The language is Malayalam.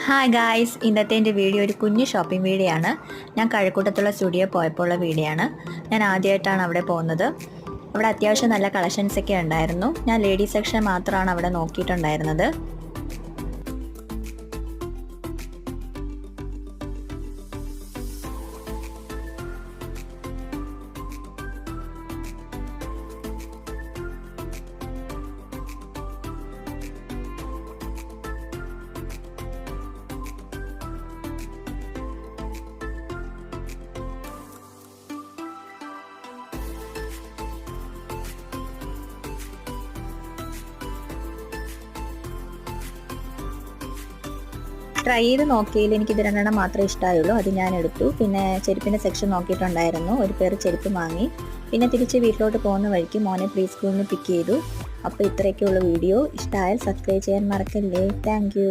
ഹായ് ഗായ്സ്, ഇന്നത്തെ എൻ്റെ വീഡിയോ ഒരു കുഞ്ഞു ഷോപ്പിംഗ് വീഡിയോ ആണ്. ഞാൻ കഴക്കൂട്ടത്തുള്ള സ്റ്റുഡിയോ പോയപ്പോൾ ഉള്ള വീഡിയോ ആണ്. ഞാൻ ആദ്യമായിട്ടാണ് അവിടെ പോകുന്നത്. അവിടെ അത്യാവശ്യം നല്ല കളക്ഷൻസ് ഒക്കെ ഉണ്ടായിരുന്നു. ഞാൻ ലേഡീസ് സെക്ഷൻ മാത്രമാണ് അവിടെ നോക്കിയിട്ടുണ്ടായിരുന്നത്. ട്രൈ ചെയ്ത് നോക്കിയതിൽ എനിക്കിത് രണ്ടെണ്ണം മാത്രമേ ഇഷ്ടമായുള്ളൂ. അത് ഞാൻ എടുത്തു. പിന്നെ ചെരുപ്പിൻ്റെ സെക്ഷൻ നോക്കിയിട്ടുണ്ടായിരുന്നു. ഒരു പേർ ചെരുപ്പ് വാങ്ങി. പിന്നെ തിരിച്ച് വീട്ടിലോട്ട് പോകുന്ന വഴിക്ക് മോനെ പ്രീ സ്കൂളിൽ നിന്ന് പിക്ക് ചെയ്തു. അപ്പോൾ ഇത്രയൊക്കെയുള്ള വീഡിയോ. ഇഷ്ടമായാൽ സബ്സ്ക്രൈബ് ചെയ്യാൻ മറക്കല്ലേ. താങ്ക്